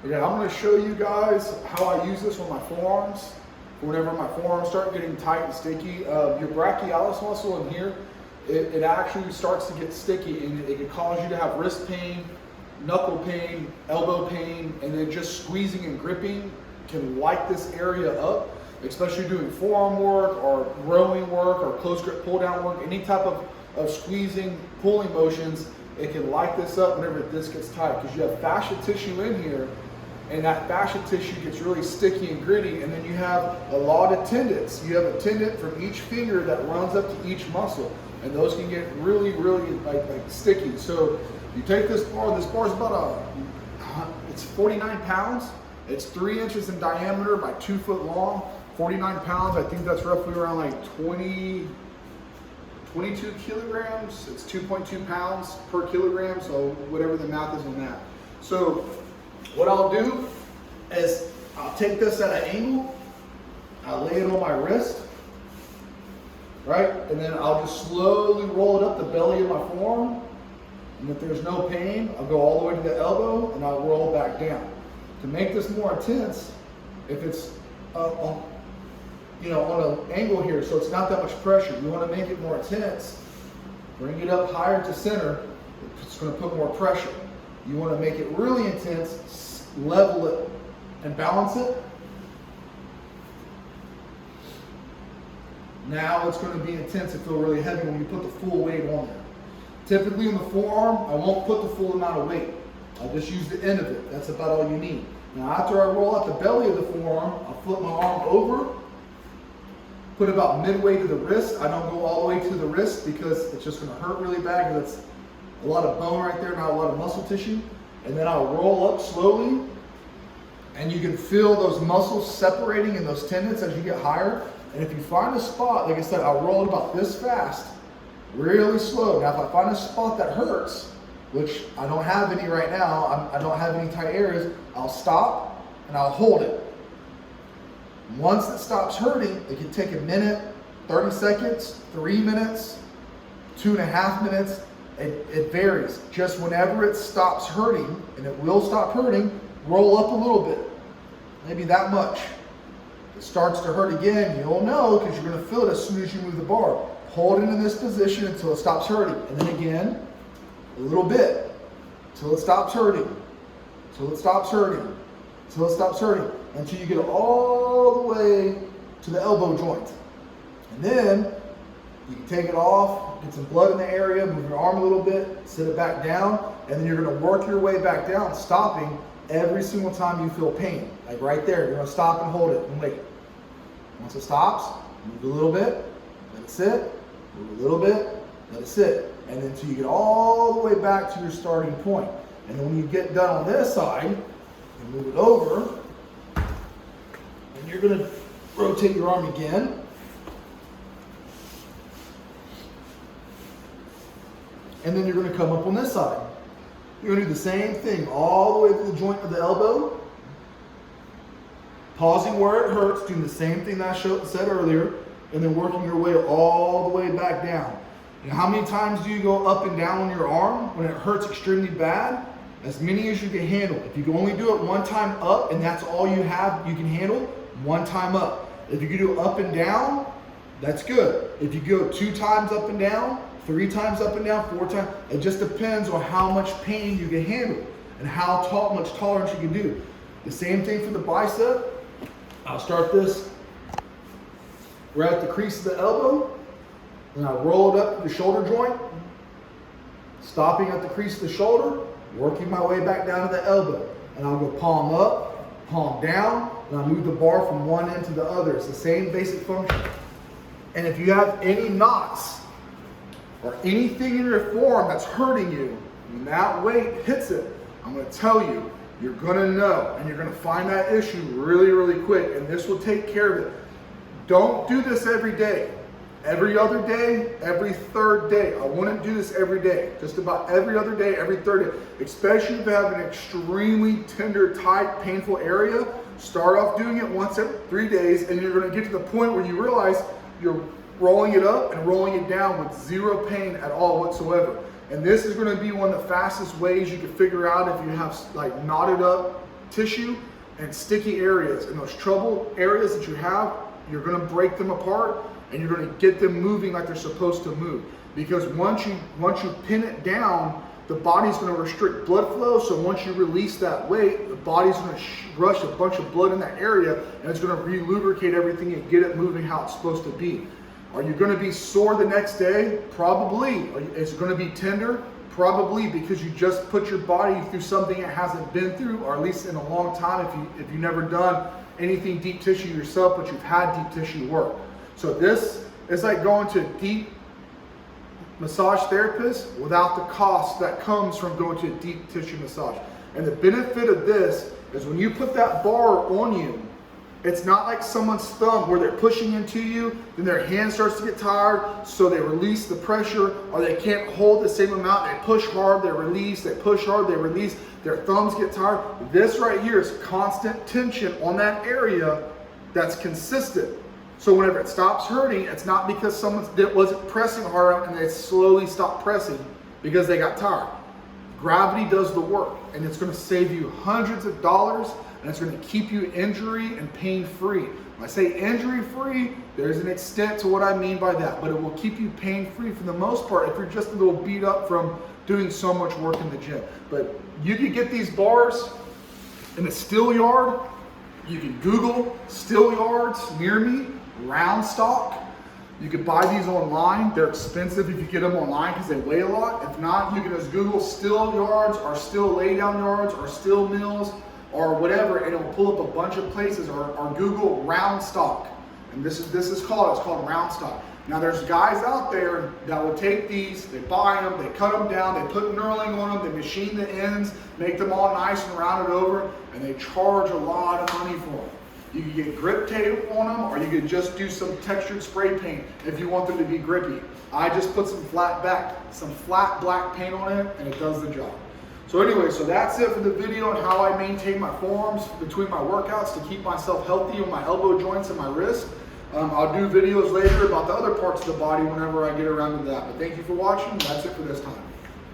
Okay, I'm going to show you guys how I use this on my forearms. Whenever my forearms start getting tight and sticky, your brachialis muscle in here, it actually starts to get sticky, and it can cause you to have wrist pain, knuckle pain, elbow pain, and then just squeezing and gripping can light this area up, especially doing forearm work or rowing work or close grip pull down work, any type of squeezing, pulling motions. It can light this up whenever this gets tight, because you have fascia tissue in here, and that fascia tissue gets really sticky and gritty, and then you have a lot of tendons. You have a tendon from each finger that runs up to each muscle, and those can get really like sticky. So you take this bar is about it's 49 pounds. It's 3 inches in diameter by 2 foot long, 49 pounds. I think that's roughly around like 22 kilograms. It's 2.2 pounds per kilogram, so whatever the math is on that. So what I'll do is I'll take this at an angle, I'll lay it on my wrist, right? And then I'll just slowly roll it up the belly of my forearm. And if there's no pain, I'll go all the way to the elbow and I'll roll back down. To make this more intense, if it's on an angle here, so it's not that much pressure, you want to make it more intense, bring it up higher to center, it's going to put more pressure. You want to make it really intense, level it, and balance it. Now it's going to be intense and feel really heavy when you put the full weight on there. Typically in the forearm, I won't put the full amount of weight. I'll just use the end of it. That's about all you need. Now after I roll out the belly of the forearm, I'll flip my arm over, put about midway to the wrist. I don't go all the way to the wrist because it's just going to hurt really bad, because it's a lot of bone right there, not a lot of muscle tissue. And then I'll roll up slowly, and you can feel those muscles separating in those tendons as you get higher. And if you find a spot, like I said, I'll roll it about this fast, really slow. Now if I find a spot that hurts, which I don't have any right now, I don't have any tight areas, I'll stop and I'll hold it. Once it stops hurting, it can take a minute, 30 seconds, 3 minutes, 2.5 minutes. It varies. Just whenever it stops hurting, and it will stop hurting, roll up a little bit, maybe that much. If it starts to hurt again, you'll know, because you're going to feel it as soon as you move the bar. Hold it in this position until it stops hurting, and then again, a little bit, until it stops hurting, until it stops hurting, until it stops hurting, until you get all the way to the elbow joint. And then you can take it off, get some blood in the area, move your arm a little bit, sit it back down, and then you're going to work your way back down, stopping every single time you feel pain. Like right there, you're going to stop and hold it and wait. Once it stops, move a little bit, let it sit, move a little bit, let it sit, and then until you get all the way back to your starting point. And then when you get done on this side, you move it over, and you're going to rotate your arm again. And then you're going to come up on this side. You're going to do the same thing all the way to the joint of the elbow, pausing where it hurts, doing the same thing that I said earlier, and then working your way all the way back down. And how many times do you go up and down on your arm when it hurts extremely bad? As many as you can handle. If you can only do it one time up and that's all you have, you can handle, one time up. If you can do up and down, that's good. If you go 2 times up and down, 3 times up and down, 4 times, it just depends on how much pain you can handle and how much tolerance you can do. The same thing for the bicep. I'll start this right at the crease of the elbow, and I'll roll it up to the shoulder joint, stopping at the crease of the shoulder, working my way back down to the elbow. And I'll go palm up, palm down, and I'll move the bar from one end to the other. It's the same basic function. And if you have any knots or anything in your forearm that's hurting you, when that weight hits it, I'm going to tell you, you're going to know, and you're going to find that issue really quick, and this will take care of it. Don't do this every day. Every other day, every third day. I wouldn't do this every day. Just about every other day, every third day. Especially if you have an extremely tender, tight, painful area. Start off doing it once every 3 days, and you're going to get to the point where you realize you're rolling it up and rolling it down with zero pain at all whatsoever. And this is going to be one of the fastest ways you can figure out if you have like knotted up tissue and sticky areas. And those trouble areas that you have, you're gonna break them apart and you're gonna get them moving like they're supposed to move. Because once you pin it down, the body's gonna restrict blood flow. So once you release that weight, the body's gonna rush a bunch of blood in that area and it's gonna re-lubricate everything and get it moving how it's supposed to be. Are you gonna be sore the next day? Probably. Is it gonna be tender? Probably, because you just put your body through something it hasn't been through, or at least in a long time if you've never done anything deep tissue yourself, but you've had deep tissue work. So this is like going to a deep massage therapist without the cost that comes from going to a deep tissue massage. And the benefit of this is when you put that bar on you, it's not like someone's thumb where they're pushing into you, then their hand starts to get tired, so they release the pressure, or they can't hold the same amount. They push hard, they release, they push hard, they release, their thumbs get tired. This right here is constant tension on that area that's consistent. So whenever it stops hurting, it's not because someone wasn't pressing hard and they slowly stopped pressing because they got tired. Gravity does the work, and it's going to save you hundreds of dollars, and it's going to keep you injury and pain free. When I say injury free, there's an extent to what I mean by that, but it will keep you pain free for the most part if you're just a little beat up from doing so much work in the gym. But you can get these bars in a still yard. You can Google still yards near me, round stock. You can buy these online. They're expensive if you get them online because they weigh a lot. If not, you can just Google still yards or still lay down yards or still mills or whatever, and it will pull up a bunch of places, or Google round stock. And it's called round stock. Now there's guys out there that will take these, they buy them, they cut them down, they put knurling on them, they machine the ends, make them all nice and rounded over, and they charge a lot of money for them. You can get grip tape on them, or you can just do some textured spray paint if you want them to be grippy. I just put some flat black paint on it, and it does the job. So anyway, so that's it for the video on how I maintain my forearms between my workouts to keep myself healthy on my elbow joints and my wrist. I'll do videos later about the other parts of the body whenever I get around to that. But thank you for watching. That's it for this time.